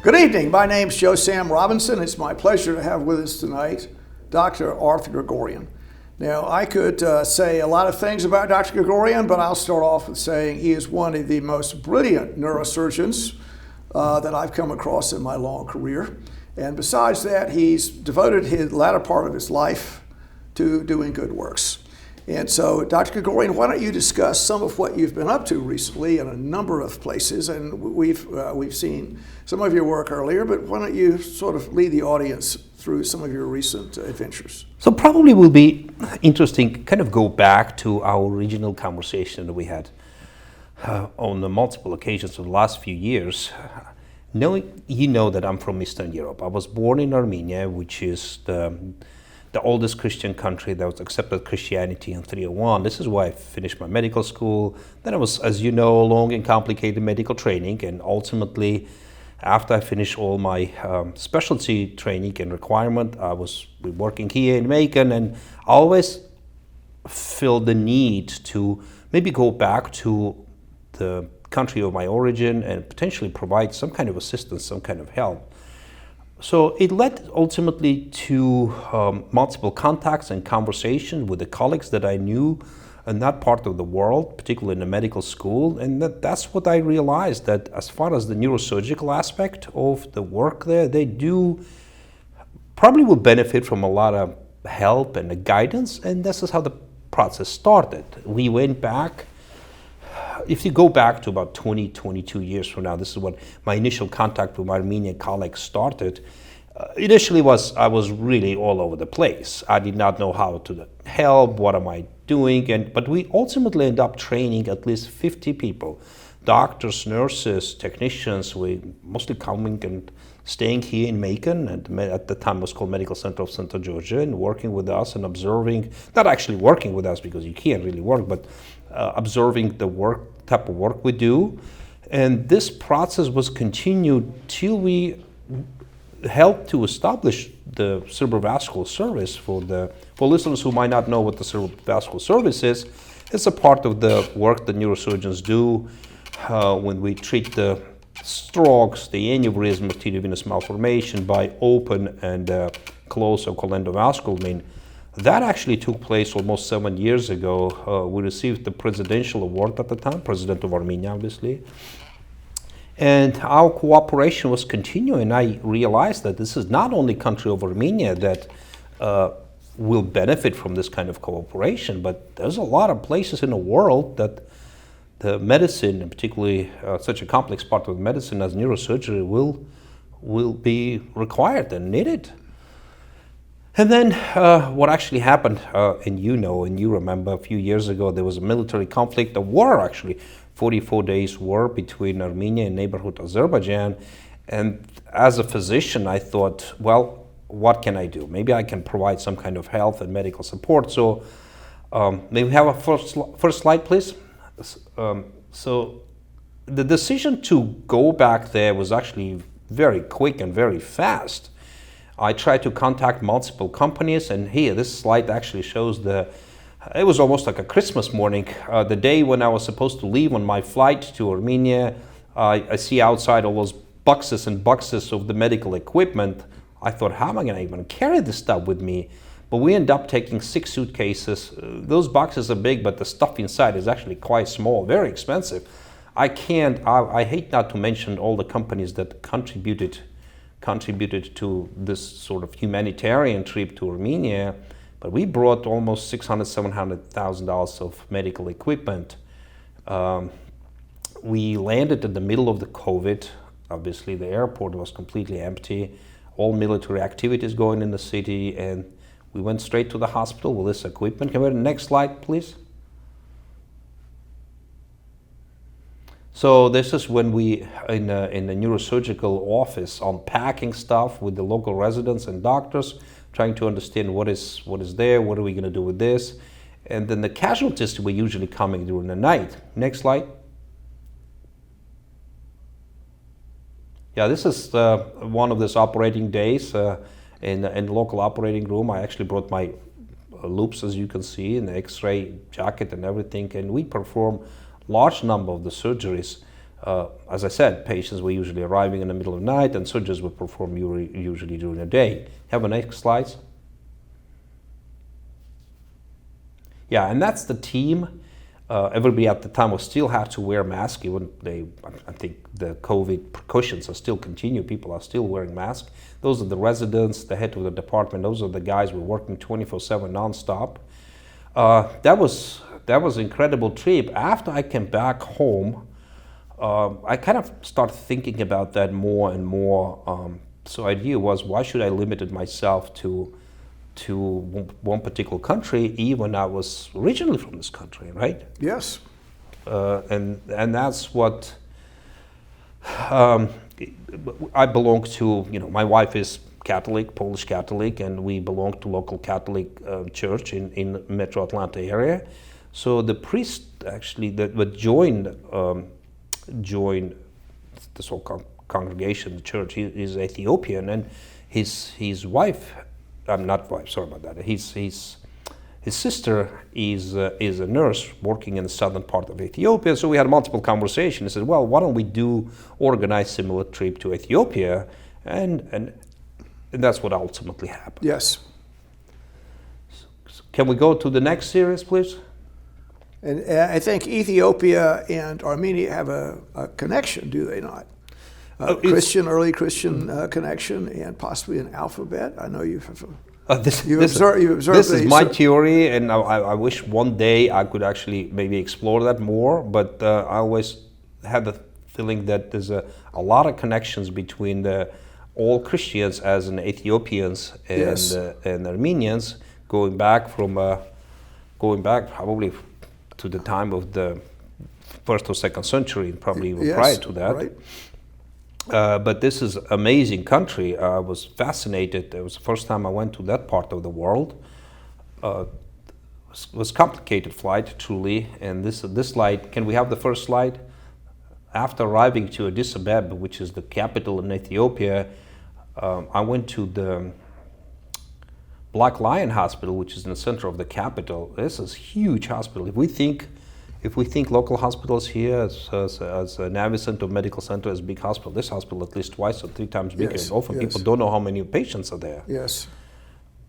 Good evening. My name's Joe Sam Robinson. It's my pleasure to have with us tonight Dr. Griggoran. Now, I could say a lot of things about Dr. Griggoran, but I'll start off with saying he is one of the most brilliant neurosurgeons that I've come across in my long career. And besides that, he's devoted his latter part of his life to doing good works. And so, Dr. Griggoran, why don't you discuss some of what you've been up to recently in a number of places? And we've seen some of your work earlier, but why don't you sort of lead the audience through some of your recent adventures? So probably will be interesting, kind of go back to our original conversation that we had on the multiple occasions of the last few years. You know that I'm from Eastern Europe. I was born in Armenia, which is the oldest Christian country that was accepted Christianity in 301. This is why I finished my medical school. Then I was, as you know, long and complicated medical training, and ultimately, after I finished all my specialty training and requirement, I was working here in Macon, and I always felt the need to maybe go back to the country of my origin and potentially provide some kind of assistance, some kind of help. So it led ultimately to multiple contacts and conversations with the colleagues that I knew in that part of the world, particularly in the medical school. And that's what I realized, that as far as the neurosurgical aspect of the work there, they do probably will benefit from a lot of help and guidance. And this is how the process started. We went back. If you go back to about 22 years from now, this is when my initial contact with my Armenian colleagues started. Initially I was really all over the place. I did not know how to help, what am I doing, but we ultimately ended up training at least 50 people, doctors, nurses, technicians, we mostly coming and staying here in Macon, and at the time it was called Medical Center of Central Georgia, and working with us and observing, not actually working with us because you can't really work, but observing the type of work we do. And this process was continued till we helped to establish the cerebrovascular service. For listeners who might not know what the cerebrovascular service is, it's a part of the work that neurosurgeons do when we treat the strokes, the aneurysm, arteriovenous malformation by open and closed so-called endovascular. I mean, that actually took place almost 7 years ago. We received the presidential award at the time, President of Armenia, obviously. And our cooperation was continuing. I realized that this is not only country of Armenia that will benefit from this kind of cooperation, but there's a lot of places in the world that the medicine, and particularly such a complex part of medicine as neurosurgery, will be required and needed. And then what actually happened, and you remember a few years ago, there was a military conflict, a war actually, 44 days war between Armenia and neighborhood Azerbaijan. And as a physician, I thought, well, what can I do? Maybe I can provide some kind of health and medical support. So may we have a first slide, please? So the decision to go back there was actually very quick and very fast. I tried to contact multiple companies, and here, this slide actually shows it was almost like a Christmas morning. The day when I was supposed to leave on my flight to Armenia, I see outside all those boxes and boxes of the medical equipment. I thought, how am I gonna even carry this stuff with me? But we ended up taking 6 suitcases. Those boxes are big, but the stuff inside is actually quite small, very expensive. I hate not to mention all the companies that contributed to this sort of humanitarian trip to Armenia, but we brought almost $600,000-$700,000 of medical equipment. We landed in the middle of the COVID. Obviously, the airport was completely empty, all military activities going in the city, and we went straight to the hospital with this equipment. Can we have the next slide, please? So this is when we, in the neurosurgical office, unpacking stuff with the local residents and doctors, trying to understand what is there, what are we going to do with this. And then the casualties were usually coming during the night. Next slide. Yeah, this is one of these operating days in the local operating room. I actually brought my loops, as you can see, and the X-ray jacket and everything, and we perform large number of the surgeries As I said, patients were usually arriving in the middle of the night, and surgeries were performed usually during the day. Have a next slide. Yeah, and that's the team. Everybody at the time will still have to wear masks, even I think the COVID precautions are still continue. People are still wearing masks. Those are the residents, the head of the department. Those are the guys who are working 24/7 nonstop. That was an incredible trip. After I came back home, I kind of started thinking about that more and more. So the idea was, why should I limit myself to one particular country, even I was originally from this country, right? Yes. And that's what I belong to. My wife is Catholic, Polish Catholic, and we belong to local Catholic church in Metro Atlanta area. So the priest actually that joined this whole congregation, the church, he is Ethiopian, and his wife. I'm not wife. Sorry about that. His sister is a nurse working in the southern part of Ethiopia. So we had multiple conversations. He said, "Well, why don't we organize similar trip to Ethiopia?" And that's what ultimately happened. Yes. So can we go to the next series, please? And I think Ethiopia and Armenia have a connection, do they not? Early Christian connection, and possibly an alphabet. I know you've observed. This is my theory, and I wish one day I could actually maybe explore that more. But I always had the feeling that there's a lot of connections between all Christians as in Ethiopians and Yes. And Armenians, going back probably to the time of the 1st or 2nd century, probably even prior to that. Right. But this is amazing country. I was fascinated. It was the first time I went to that part of the world. It was complicated flight, truly. And this slide, can we have the first slide? After arriving to Addis Ababa, which is the capital in Ethiopia, I went to the Black Lion Hospital, which is in the center of the capital. This is a huge hospital. If we think local hospitals here as a Navy Center Medical Center as a big hospital, this hospital at least twice or 3 times bigger. Yes, And often yes. people don't know how many patients are there. Yes.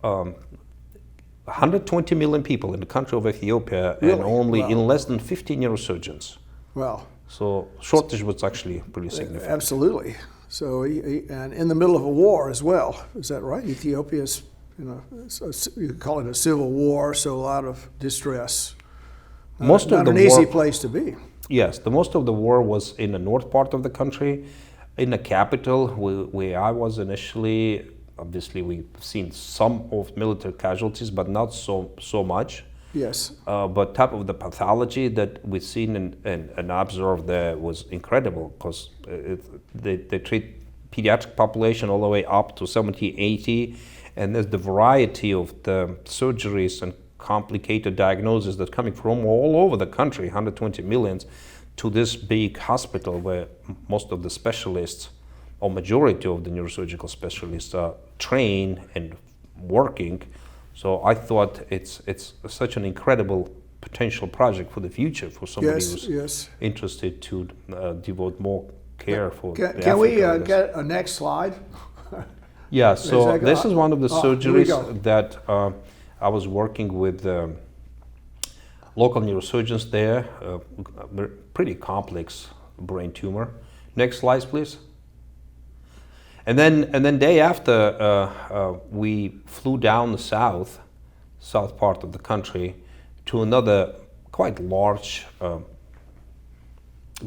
120 million people in the country of Ethiopia, and Really? only Wow. in less than 15 neurosurgeons. Well, So shortage was actually pretty significant. absolutely. So, and in the middle of a war as well. Is that right? Ethiopia's, you could call it a civil war, so a lot of distress. Most Not of the an easy war, place to be. yes, the most of the war was in the north part of the country, in the capital, where I was initially. Obviously, we've seen some of military casualties, but not so much. Yes. But type of the pathology that we've seen and observed there was incredible, because they treat pediatric population all the way up to 70, 80, and there's the variety of the surgeries and complicated diagnoses that coming from all over the country, 120 millions, to this big hospital where most of the specialists, or majority of the neurosurgical specialists, are trained and working. So I thought it's such an incredible potential project for the future for somebody Yes, who's yes. interested to devote more care for Can the we Africa. get a next slide? Yeah, so that- this is one of the here we surgeries go. that I was working with local neurosurgeons there, pretty complex brain tumor. Next slide, please. And then day after, we flew down the south part of the country to another quite large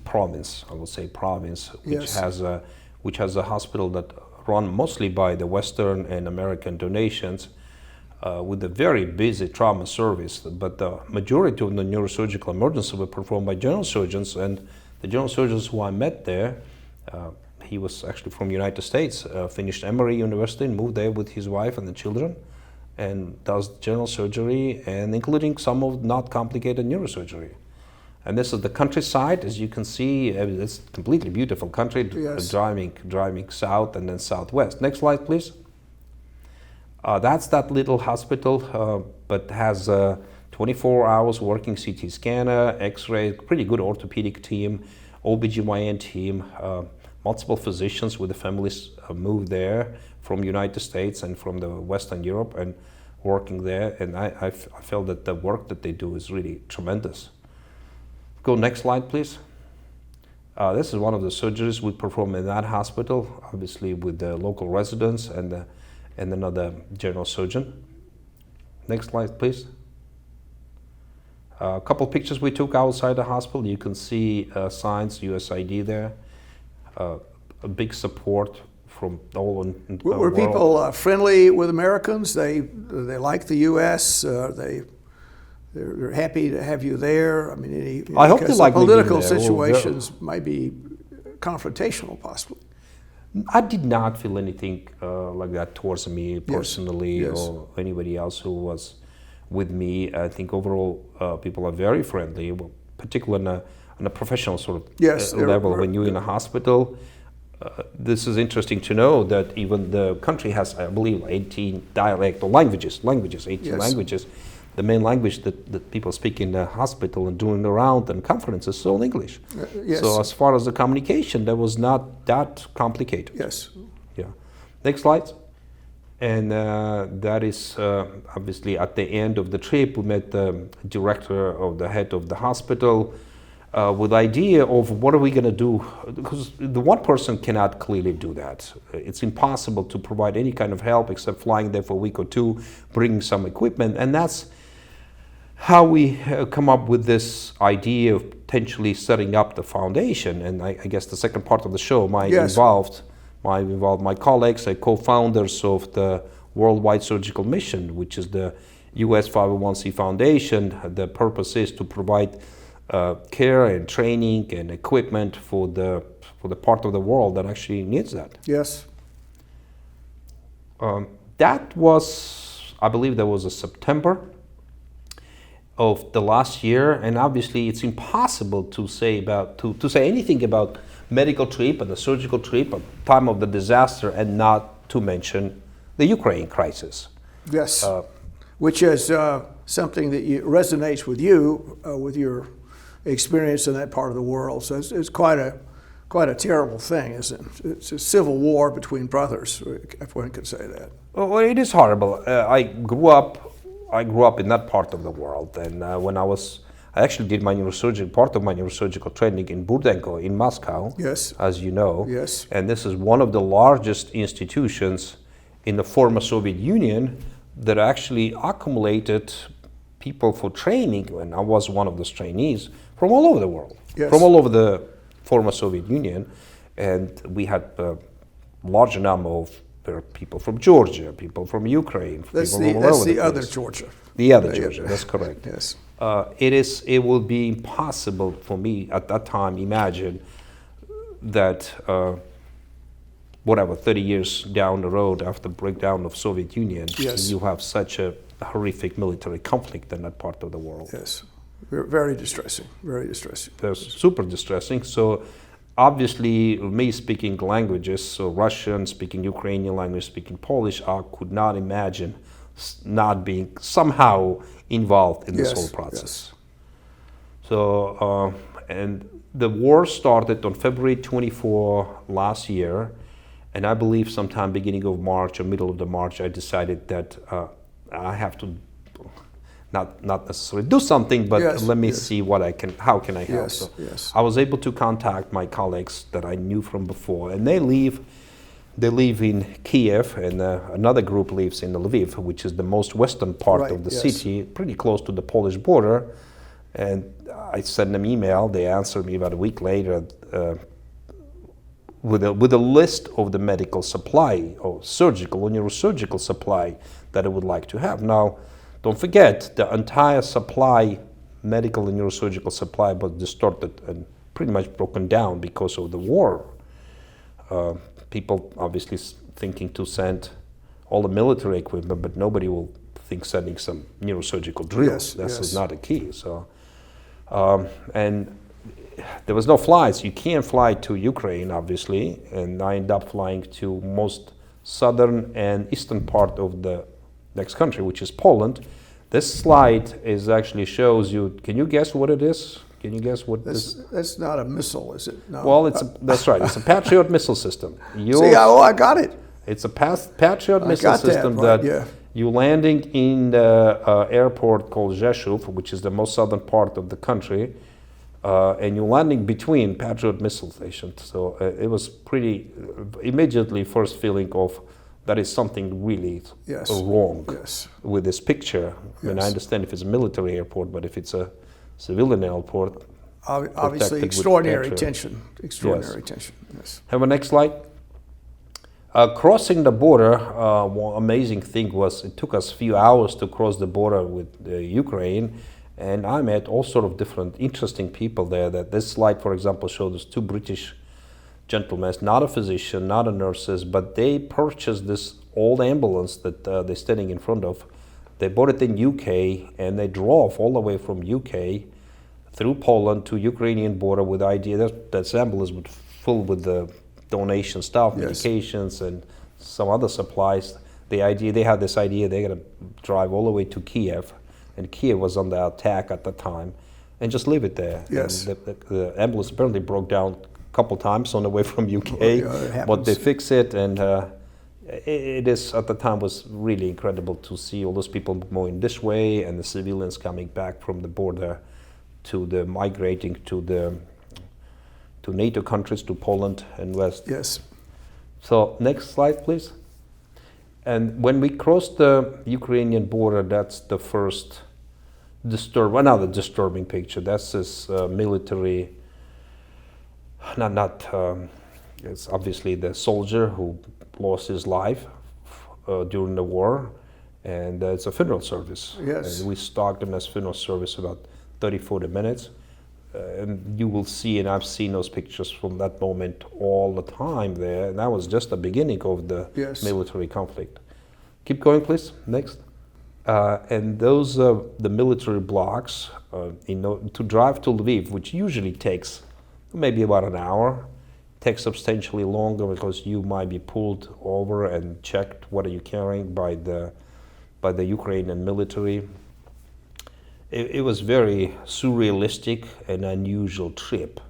province, I would say province, Yes. which has a hospital that run mostly by the Western and American donations, with a very busy trauma service. But the majority of the neurosurgical emergencies were performed by general surgeons, and the general surgeons who I met there, he was actually from the United States, finished Emory University and moved there with his wife and the children, and does general surgery, and including some of not complicated neurosurgery. And this is the countryside, as you can see. It's a completely beautiful country, Yes. driving south and then southwest. Next slide, please. That's that little hospital, but has 24 hours working CT scanner, X-ray, pretty good orthopedic team. OBGYN team, multiple physicians with the families moved there from United States and from the Western Europe and working there. And I feel that the work that they do is really tremendous. Go next slide, please. This is one of the surgeries we perform in that hospital, obviously with the local residents and another general surgeon. Next slide, please. A couple pictures we took outside the hospital. You can see signs, USID there. A big support from all in the Were world. people friendly with Americans? They like the U.S. They're happy to have you there. I mean, I hope they like me being political there. situations might be confrontational, possibly. I did not feel anything like that towards me personally Yes. or anybody else who was with me. I think overall people are very friendly, well, particularly on a professional sort of level. When you're in a hospital, this is interesting to know that even the country has, I believe, 18 dialect or languages, 18 languages. The main language that people speak in the hospital and doing the round and conferences is all English. So as far as the communication, that was not that complicated. Yes. Yeah. Next slide. And that is obviously at the end of the trip, we met the director or the head of the hospital with the idea of what are we going to do, because the one person cannot clearly do that. It's impossible to provide any kind of help except flying there for a week or two, bringing some equipment, and that's how we come up with this idea of potentially setting up the foundation. And I guess the second part of the show might involve my colleagues, co-founders of the Worldwide Surgical Mission, which is the U.S. 501c foundation. The purpose is to provide care and training and equipment for the part of the world that actually needs that. Yes. That was, I believe, that was a September of the last year, and obviously it's impossible to say anything about medical trip and the surgical trip at the time of the disaster and not to mention the Ukraine crisis. Yes, which is something that resonates with you, with your experience in that part of the world. So it's quite a terrible thing, isn't it? It's a civil war between brothers, if one could say that. Well, it is horrible. I grew up in that part of the world, and when I actually did my part of my neurosurgical training in Burdenko in Moscow, as you know. Yes. And this is one of the largest institutions in the former Soviet Union that actually accumulated people for training, and I was one of those trainees from all over the world, from all over the former Soviet Union, and we had a large number of people from Georgia, people from Ukraine. That's the other Georgia. The other Georgia, that's correct. Yes. It will be impossible for me at that time imagine that 30 years down the road after the breakdown of Soviet Union, you have such a horrific military conflict in that part of the world. Yes, very distressing, very distressing. That's super distressing. So obviously, me speaking languages, so Russian, speaking Ukrainian language, speaking Polish, I could not imagine not being somehow involved in this whole process. So, and the war started on February 24 last year, and I believe sometime beginning of March or middle of the March, I decided that I have to not necessarily do something, but let me see how can I help. I was able to contact my colleagues that I knew from before, and they live in Kiev, and another group lives in Lviv, which is the most western part of the city, pretty close to the Polish border. And I sent them email. They answered me about a week later with a list of the medical supply or surgical or neurosurgical supply that I would like to have. Now, don't forget, the entire supply, medical and neurosurgical supply, was distorted and pretty much broken down because of the war. People obviously thinking to send all the military equipment, but nobody will think sending some neurosurgical drills. That's not a key. So, and there was no flights. You can't fly to Ukraine, obviously, and I ended up flying to most southern and eastern part of the next country, which is Poland. This slide actually shows you. Can you guess what it is? Can you guess what this? That's not a missile, is it? No. Well, that's right. It's a Patriot missile system. See, I got it. It's a Patriot missile system yeah. you're landing in the airport called Rzeszów, which is the most southern part of the country, and you're landing between Patriot missile stations. So it was pretty immediately first feeling of that is something really wrong with this picture. I mean, I understand if it's a military airport, but if it's a civilian airport, obviously extraordinary tension. Extraordinary tension. Yes. Have a next slide. Crossing the border, one amazing thing was it took us a few hours to cross the border with Ukraine, and I met all sort of different interesting people there. That this slide, for example, showed us two British gentlemen, not a physician, not a nurses, but they purchased this old ambulance that they're standing in front of. They bought it in UK, and they drove all the way from UK through Poland to Ukrainian border with the idea that this ambulance was full with the donation stuff, medications, and some other supplies. They had this idea they're going to drive all the way to Kiev, and Kiev was under attack at the time, and just leave it there. Yes. And the ambulance apparently broke down a couple times on the way from UK, but they fixed it, and it is at the time was really incredible to see all those people going this way and the civilians coming back from the border to the migrating to NATO countries, to Poland and West. Yes. So next slide, please. And when we crossed the Ukrainian border, that's the first another disturbing picture. That's this military, it's obviously the soldier who lost his life during the war, and it's a funeral service. Yes. And we stalked him as funeral service about 30-40 minutes. And you will see, and I've seen those pictures from that moment all the time there. And that was just the beginning of the military conflict. Keep going, please. Next. And those the military blocks, to drive to Lviv, which usually takes maybe about an hour, takes substantially longer because you might be pulled over and checked what are you carrying by the Ukrainian military. It was very surrealistic and unusual trip.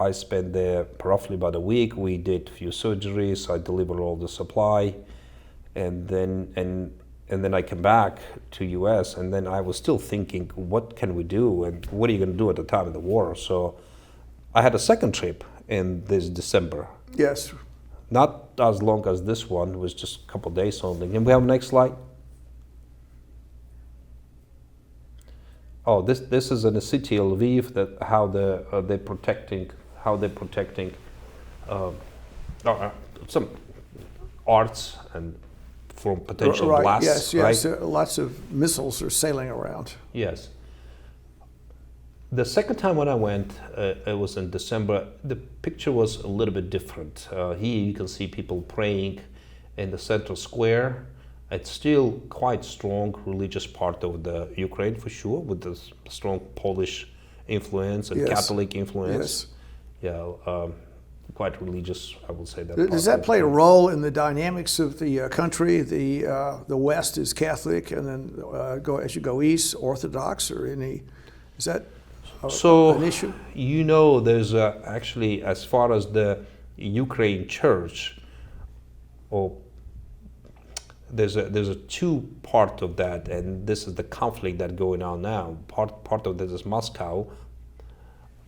I spent there roughly about a week. We did a few surgeries. I delivered all the supply, and then I came back to U.S. And then I was still thinking, what can we do, and what are you going to do at the time of the war? So I had a second trip in this December. Yes. Not as long as this one. It was just a couple of days only. Can we have the next slide? Oh, this is in the city of Lviv. That how they're protecting some arts and from potential blasts. Yes. Lots of missiles are sailing around. Yes. The second time when I went, it was in December. The picture was a little bit different. Here you can see people praying in the central square. It's still quite strong religious part of the Ukraine for sure, with the strong Polish influence and Catholic influence. Yes. Quite religious, I would say that. Does that play a role in the dynamics of the country? The West is Catholic, and then as you go east, Orthodox, or is that an issue? You know, there's actually, as far as the Ukraine church, there's a two part of that, and this is the conflict that going on now. Part of this is Moscow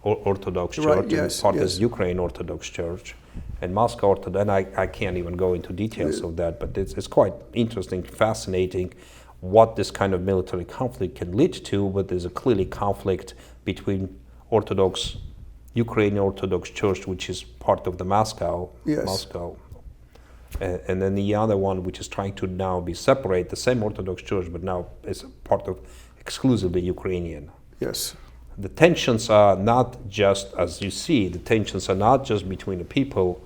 Orthodox Church, and part is Ukraine Orthodox Church, and Moscow Orthodox. And I can't even go into details of that, but it's quite interesting, fascinating, what this kind of military conflict can lead to. But there's a clearly conflict between Ukrainian Orthodox Church, which is part of the Moscow, and then the other one, which is trying to now be separate, the same Orthodox Church, but now is part of exclusively Ukrainian. Yes. The tensions are not just, as you see, the tensions are not just between the people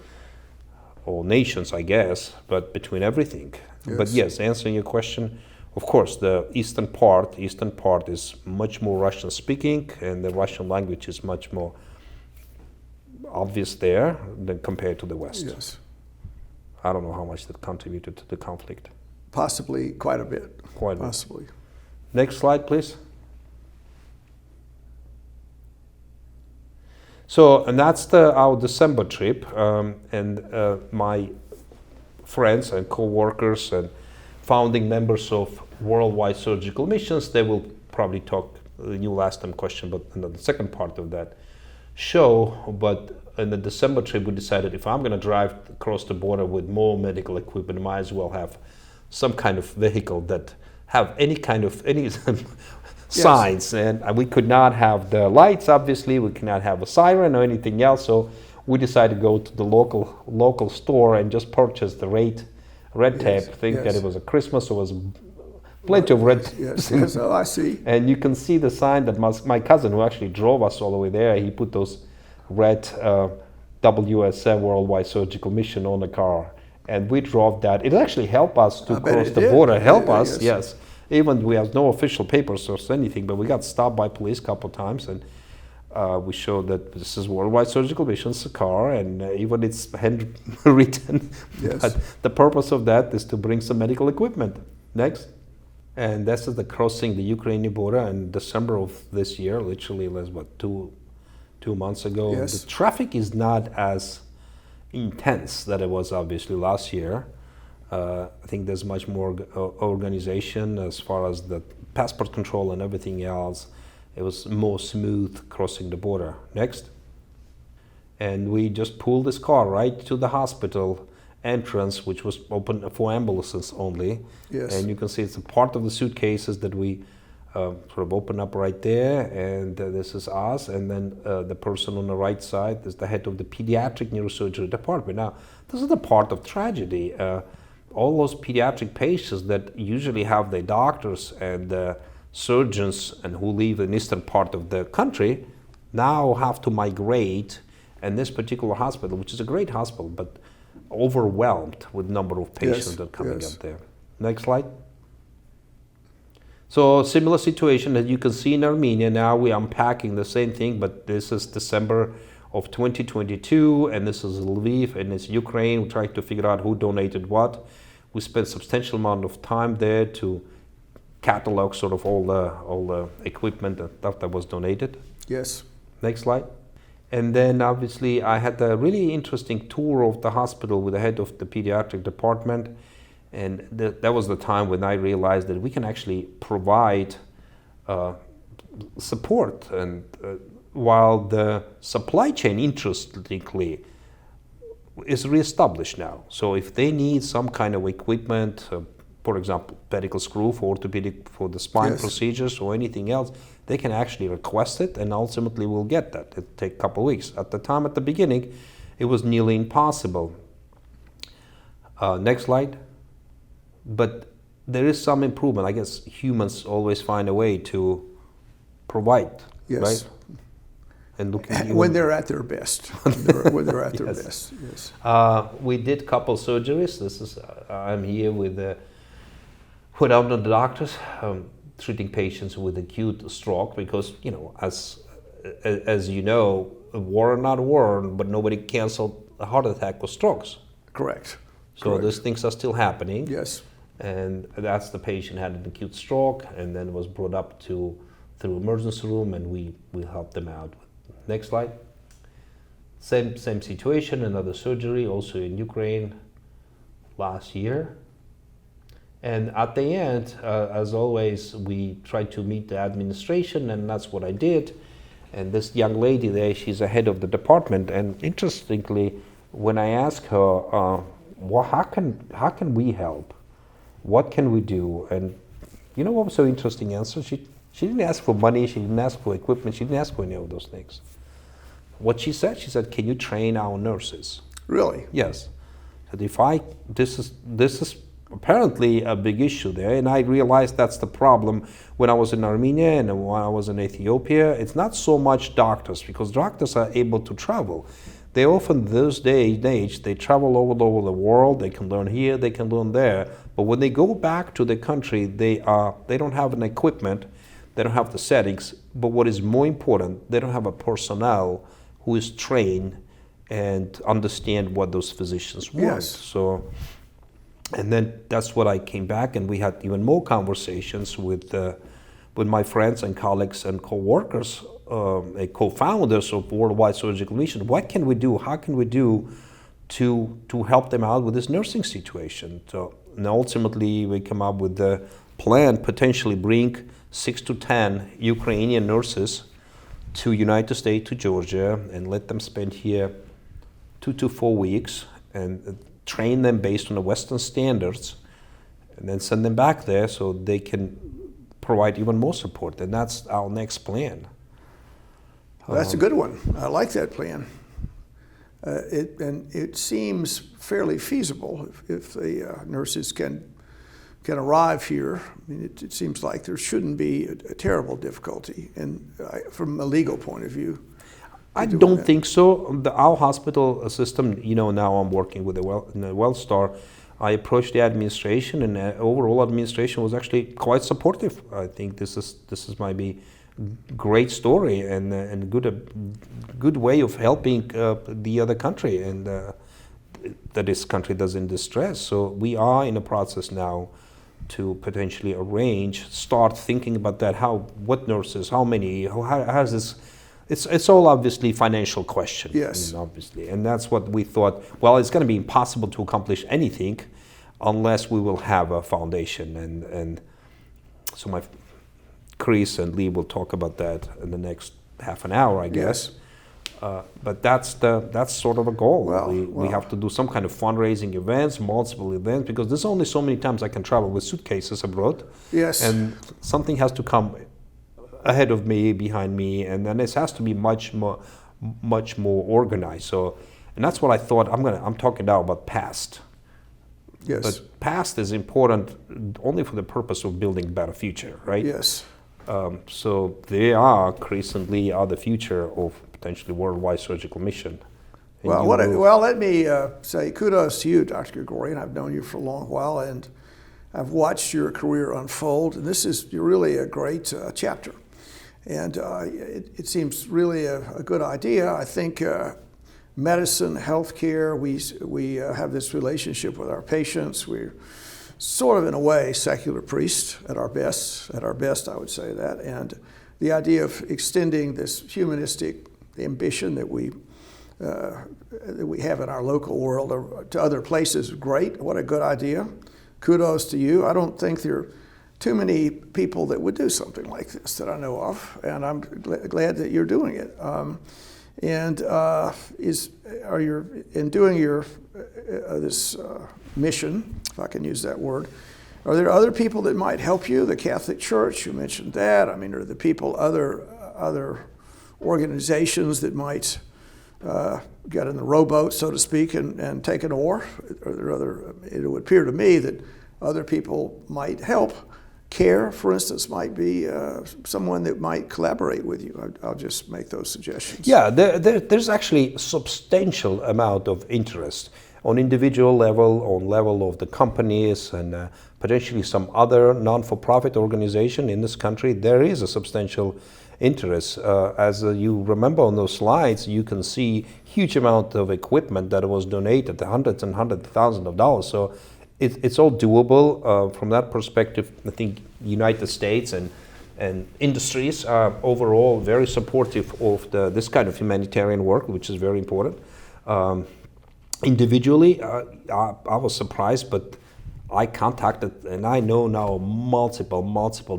or nations, I guess, but between everything. Yes. But yes, answering your question, of course, the eastern part is much more Russian speaking, and the Russian language is much more obvious there than compared to the West. Yes. I don't know how much that contributed to the conflict. Possibly quite a bit. Quite possibly. Next slide, please. So, and that's our December trip, and my friends and co-workers and founding members of worldwide surgical missions, they will probably talk, you'll ask them question, but in the second part of that show. But in the December trip, we decided if I'm going to drive across the border with more medical equipment, I might as well have some kind of vehicle that have any signs. And we could not have the lights, obviously. We cannot have a siren or anything else. So we decided to go to the local store and just purchase the red tape. Think that it was a Christmas, so it was plenty of red. Yes, oh, I see. And you can see the sign that my cousin, who actually drove us all the way there, he put those red WSM, Worldwide Surgical Mission, on the car. And we drove that. It actually helped us to cross the border. Yes. Even we have no official papers or anything, but we got stopped by police a couple of times, and we showed that this is Worldwide Surgical Mission's car, and even it's handwritten. Yes. But the purpose of that is to bring some medical equipment. Next. And this is the crossing the Ukrainian border in December of this year, literally, what, two months ago. Yes. The traffic is not as intense that it was obviously last year. I think there's much more organization as far as the passport control and everything else. It was more smooth crossing the border. Next. And we just pulled this car right to the hospital entrance, which was open for ambulances only. Yes. And you can see it's a part of the suitcases that we sort of open up right there, and this is us, and then the person on the right side is the head of the pediatric neurosurgery department. Now, this is the part of tragedy. All those pediatric patients that usually have their doctors and surgeons and who live in eastern part of the country now have to migrate, and this particular hospital, which is a great hospital, but overwhelmed with number of patients that are coming up there. Next slide. So similar situation that you can see in Armenia. Now we're unpacking the same thing, but this is December of 2022, and this is Lviv, and it's Ukraine. We're trying to figure out who donated what. We spent substantial amount of time there to catalog sort of all the equipment and stuff that was donated. Yes. Next slide. And then obviously I had a really interesting tour of the hospital with the head of the pediatric department. And that was the time when I realized that we can actually provide support. And while the supply chain, interestingly, is reestablished now. So if they need some kind of equipment, for example, pedicle screw for orthopedic, for the spine procedures or anything else, they can actually request it, and ultimately we'll get that. It'll take a couple of weeks. At the beginning, it was nearly impossible. Next slide. But there is some improvement. I guess humans always find a way to provide, right? And when they're at their best. When they're at their best. Yes. We did a couple surgeries. This is I'm here with I'm not the doctors treating patients with acute stroke, because as you know, war or not war, but nobody canceled a heart attack or strokes. Correct. So those things are still happening. Yes. And that's the patient had an acute stroke and then was brought up through emergency room, and we helped them out. Next slide. Same situation, another surgery also in Ukraine last year. And at the end, as always, we try to meet the administration, and that's what I did. And this young lady there, she's the head of the department. And interestingly, when I asked her, how can we help? What can we do? And you know what was so interesting answer? She didn't ask for money, she didn't ask for equipment, she didn't ask for any of those things. What she said, can you train our nurses? Really? Yes. This is apparently a big issue there, and I realized that's the problem when I was in Armenia and when I was in Ethiopia. It's not so much doctors, because doctors are able to travel. They often, those days and age, they travel all over the world. They can learn here, they can learn there. But when they go back to the country, they don't have an equipment, they don't have the settings. But what is more important, they don't have a personnel who is trained and understand what those physicians want. Yes. So, and then that's what I came back, and we had even more conversations with my friends and colleagues and co-workers co-founders of Worldwide Surgical Mission, what can we do? How can we do to help them out with this nursing situation? So, and ultimately, we come up with the plan, potentially bring 6 to 10 Ukrainian nurses to United States, to Georgia, and let them spend here 2 to 4 weeks and train them based on the Western standards, and then send them back there so they can provide even more support. And that's our next plan. Well, that's a good one. I like that plan. It seems fairly feasible if the nurses can arrive here. I mean, it seems like there shouldn't be a terrible difficulty, and from a legal point of view. I don't think so. Our hospital system, now I'm working with the WellStar. I approached the administration, and the overall administration was actually quite supportive. I think this is might be great story and good way of helping the other country and that this country does in distress. So we are in a process now to potentially start thinking about that. What nurses, how many, how's this? It's all obviously financial question. Yes. Obviously, and that's what we thought. Well, it's going to be impossible to accomplish anything unless we will have a foundation, and so Chris and Lee will talk about that in the next half an hour, I guess. Yes. But that's sort of a goal. We have to do some kind of fundraising events, multiple events, because there's only so many times I can travel with suitcases abroad. Yes. And something has to come ahead of me, behind me, and then this has to be much more organized. So, and that's what I thought. I'm talking now about past. Yes. But past is important only for the purpose of building a better future, right? Yes. So they are, Chris and Lee are the future of potentially Worldwide Surgical Mission. And well, let me say kudos to you, Dr. Griggoran. I've known you for a long while, and I've watched your career unfold. And this is really a great chapter. And it seems really a good idea. I think medicine, healthcare, we have this relationship with our patients. We're sort of, in a way, secular priests at our best, I would say that. And the idea of extending this humanistic ambition that we have in our local world to other places is great. What a good idea. Kudos to you. I don't think there are too many people that would do something like this that I know of, and I'm glad that you're doing it. Are you in doing your this mission, if I can use that word? Are there other people that might help you? The Catholic Church, you mentioned that. I mean, are the people other organizations that might get in the rowboat, so to speak, and take an oar? Are there other? It would appear to me that other people might help. CARE, for instance, might be someone that might collaborate with you. I'll just make those suggestions. Yeah, there's actually a substantial amount of interest on individual level, on level of the companies, and potentially some other non-for-profit organization in this country. There is a substantial interest. As you remember on those slides, you can see huge amount of equipment that was donated, hundreds and hundreds of thousands of dollars. So it's all doable. From that perspective, I think United States and industries are overall very supportive of this kind of humanitarian work, which is very important. Individually, I was surprised, but I contacted, and I know now multiple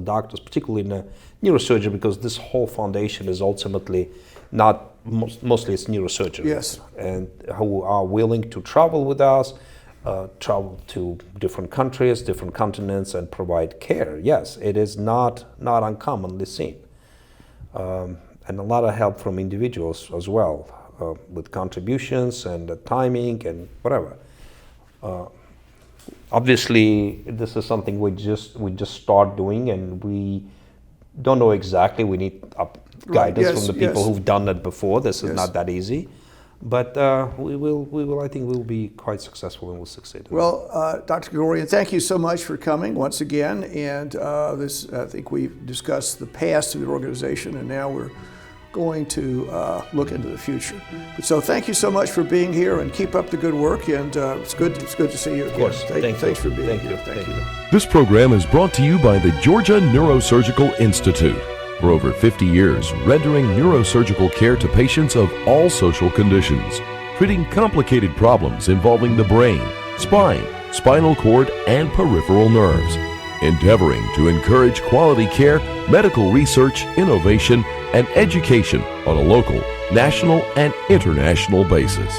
doctors, particularly in neurosurgery, because this whole foundation is ultimately mostly it's neurosurgery. Yes. And who are willing to travel with us, travel to different countries, different continents, and provide care. Yes, it is not uncommonly seen. And a lot of help from individuals as well, with contributions and timing and whatever. Obviously, this is something we just start doing, and we don't know exactly. We need guidance from the people who've done it before. This is not that easy. But we will. I think we'll be quite successful and we'll succeed. Well, Dr. Griggoran, thank you so much for coming once again. And I think we've discussed the past of the organization, and now we're going to look into the future. So thank you so much for being here, and keep up the good work. And it's good to see you again. Of course. Thanks for being here. Thank you. This program is brought to you by the Georgia Neurosurgical Institute. For over 50 years, rendering neurosurgical care to patients of all social conditions, treating complicated problems involving the brain, spine, spinal cord, and peripheral nerves, endeavoring to encourage quality care, medical research, innovation, and education on a local, national, and international basis.